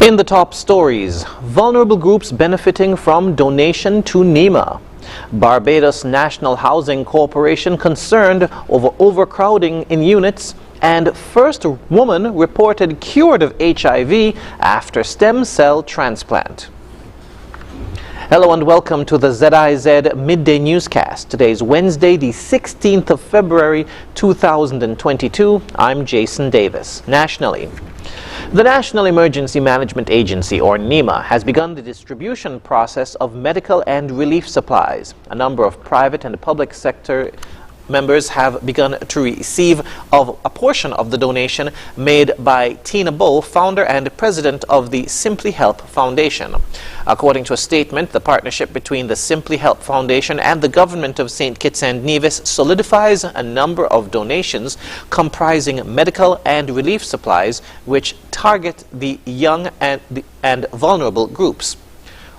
In the top stories, vulnerable groups benefiting from donation to NEMA. Barbados National Housing Corporation concerned over overcrowding in units, and first woman reported cured of HIV after stem cell transplant. Hello and welcome to the ZIZ Midday Newscast. Today is Wednesday, the 16th of February, 2022. I'm Jason Davis. Nationally, the National Emergency Management Agency, or NEMA, has begun the distribution process of medical and relief supplies. A number of private and public sector members have begun to receive a portion of the donation made by Tina Bow, founder and president of the Simply Help Foundation. According to a statement, the partnership between the Simply Help Foundation and the government of St. Kitts and Nevis solidifies a number of donations comprising medical and relief supplies which target the young and vulnerable groups.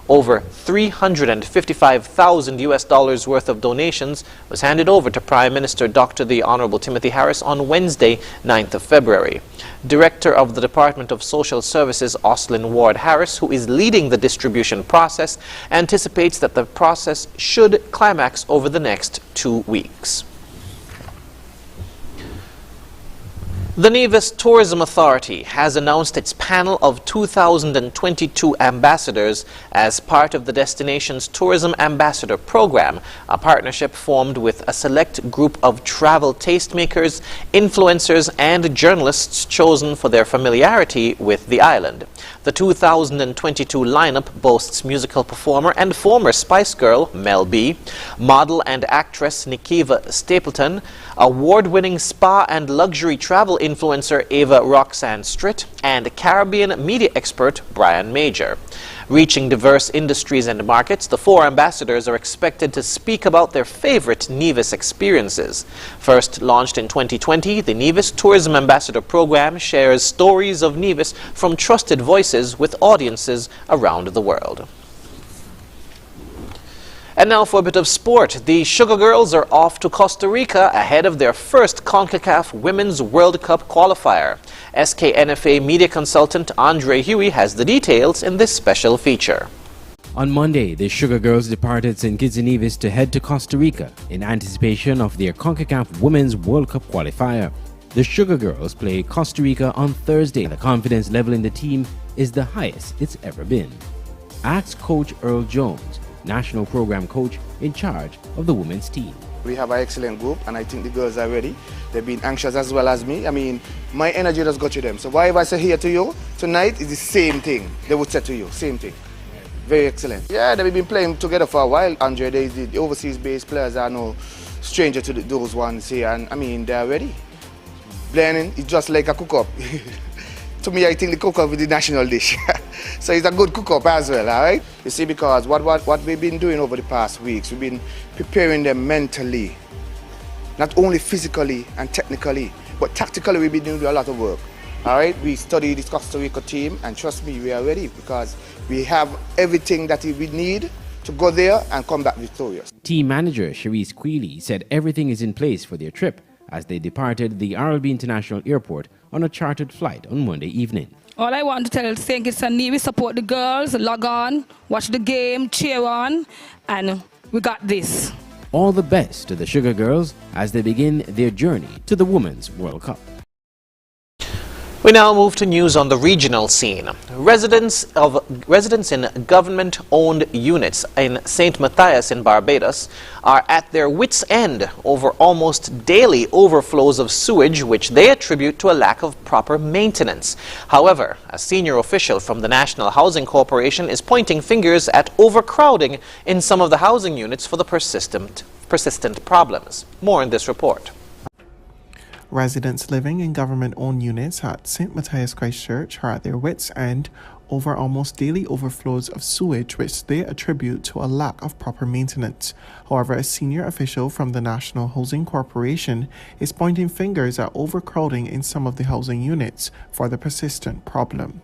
Over $355,000 worth of donations was handed over to Prime Minister Dr. the Honorable Timothy Harris on Wednesday, 9th of February. Director of the Department of Social Services, Oslin Ward Harris, who is leading the distribution process, anticipates that the process should climax over the next 2 weeks. The Nevis Tourism Authority has announced its panel of 2022 ambassadors as part of the destination's Tourism Ambassador Program, a partnership formed with a select group of travel tastemakers, influencers, and journalists chosen for their familiarity with the island. The 2022 lineup boasts musical performer and former Spice Girl Mel B, model and actress Nikiva Stapleton, award-winning spa and luxury travel influencer Ava Roxanne Stritt, and Caribbean media expert Brian Major. Reaching diverse industries and markets, the 4 ambassadors are expected to speak about their favorite Nevis experiences. First launched in 2020, the Nevis Tourism Ambassador Program shares stories of Nevis from trusted voices with audiences around the world. And now for a bit of sport. The Sugar Girls are off to Costa Rica ahead of their first CONCACAF Women's World Cup qualifier. SKNFA media consultant Andre Huey has the details in this special feature. On Monday, the Sugar Girls departed St. Kitts and Nevis to head to Costa Rica in anticipation of their CONCACAF Women's World Cup qualifier. The Sugar Girls play Costa Rica on Thursday. The confidence level in the team is the highest it's ever been. Ask Coach Earl Jones, National Program Coach in charge of the women's team. We have an excellent group and I think the girls are ready. They've been anxious as well as me. I mean, my energy just got to them. So whatever I say here to you tonight is the same thing they would say to you, same thing. Very excellent. Yeah, they've been playing together for a while. Andre, the overseas-based players are no stranger to those ones here, and I mean, they're ready. Blending is just like a cook-up. To me, I think the cook-up is the national dish. So it's a good cook-up as well, all right? You see, because what we've been doing over the past weeks, we've been preparing them mentally, not only physically and technically, but tactically we've been doing a lot of work, all right? We study this Costa Rica team, and trust me, we are ready because we have everything that we need to go there and come back victorious. Team manager Cherise Quealy said everything is in place for their trip as they departed the RLB International Airport on a chartered flight on Monday evening. All I want to tell St. Kitts and Nevis, support the girls, log on, watch the game, cheer on, and we got this. All the best to the Sugar Girls as they begin their journey to the Women's World Cup. We now move to news on the regional scene. Residents in government-owned units in St. Matthias in Barbados are at their wits' end over almost daily overflows of sewage, which they attribute to a lack of proper maintenance. However, a senior official from the National Housing Corporation is pointing fingers at overcrowding in some of the housing units for the persistent problems. More in this report. Residents living in government-owned units at St. Matthias Christchurch are at their wits' end over almost daily overflows of sewage, which they attribute to a lack of proper maintenance. However, a senior official from the National Housing Corporation is pointing fingers at overcrowding in some of the housing units for the persistent problem.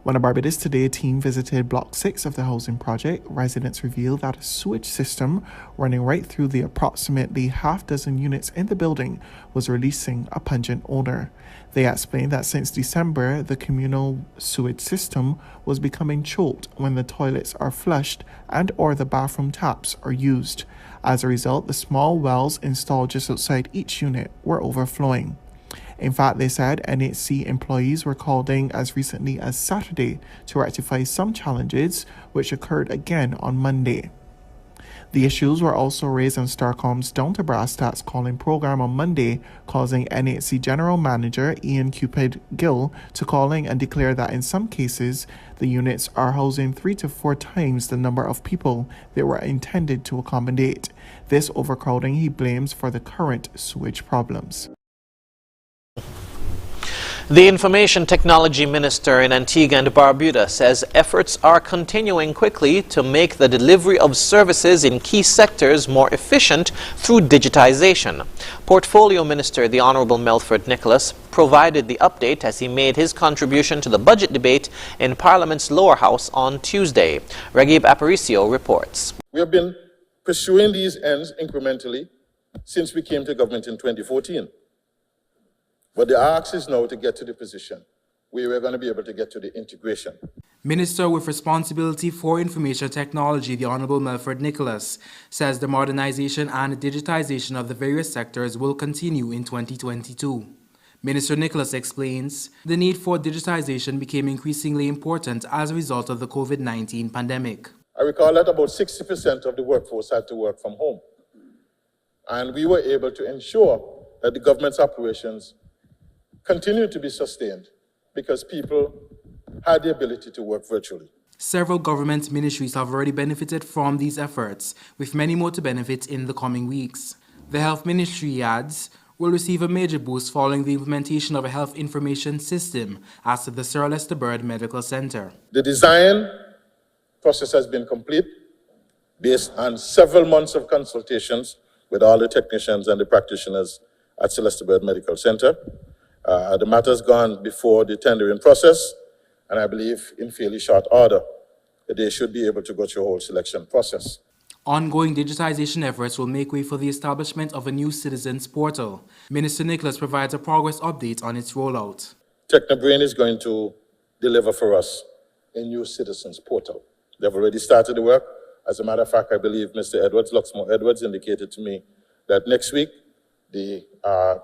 When a Barbados Today team visited Block 6 of the housing project, residents revealed that a sewage system running right through the approximately half-dozen units in the building was releasing a pungent odor. They explained that since December, the communal sewage system was becoming choked when the toilets are flushed and or the bathroom taps are used. As a result, the small wells installed just outside each unit were overflowing. In fact, they said NHC employees were called in as recently as Saturday to rectify some challenges, which occurred again on Monday. The issues were also raised on Starcom's Down to Brass Stats calling program on Monday, causing NHC General Manager Ian Cupid Gill to call in and declare that in some cases, the units are housing 3 to 4 times the number of people they were intended to accommodate. This overcrowding he blames for the current sewage problems. The Information Technology Minister in Antigua and Barbuda says efforts are continuing quickly to make the delivery of services in key sectors more efficient through digitization. Portfolio Minister, the Honorable Melford Nicholas, provided the update as he made his contribution to the budget debate in Parliament's lower house on Tuesday. Regib Aparicio reports. We have been pursuing these ends incrementally since we came to government in 2014. But the ask is now to get to the position where we're going to be able to get to the integration. Minister with responsibility for information technology, the Honorable Melford Nicholas, says the modernization and digitization of the various sectors will continue in 2022. Minister Nicholas explains the need for digitization became increasingly important as a result of the COVID-19 pandemic. I recall that about 60% of the workforce had to work from home. And we were able to ensure that the government's operations continue to be sustained because people had the ability to work virtually. Several government ministries have already benefited from these efforts, with many more to benefit in the coming weeks. The Health Ministry adds will receive a major boost following the implementation of a health information system at the Sir Lester Bird Medical Center. The design process has been complete based on several months of consultations with all the technicians and the practitioners at Sir Lester Bird Medical Center. The matter's gone before the tendering process, and I believe in fairly short order, they should be able to go through a whole selection process. Ongoing digitization efforts will make way for the establishment of a new citizens portal. Minister Nicholas provides a progress update on its rollout. Technobrain is going to deliver for us a new citizens portal. They've already started the work. As a matter of fact, I believe Mr. Edwards, Luxmore Edwards, indicated to me that next week, the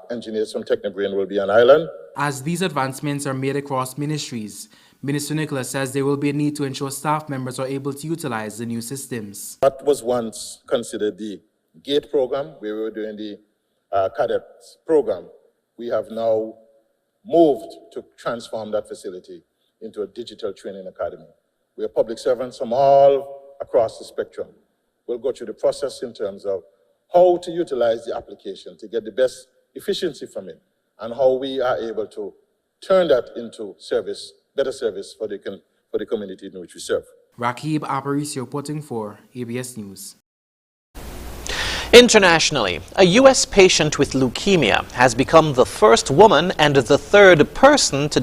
engineers from Technobrain will be on island. As these advancements are made across ministries, Minister Nicholas says there will be a need to ensure staff members are able to utilize the new systems. What was once considered the GATE program, where we were doing the cadets program, we have now moved to transform that facility into a digital training academy, where public servants from all across the spectrum will go through the process in terms of how to utilize the application to get the best efficiency from it, and how we are able to turn that into service, better service for the community in which we serve. Rakib Aparicio reporting for ABS News. Internationally, a U.S. patient with leukemia has become the first woman and the third person to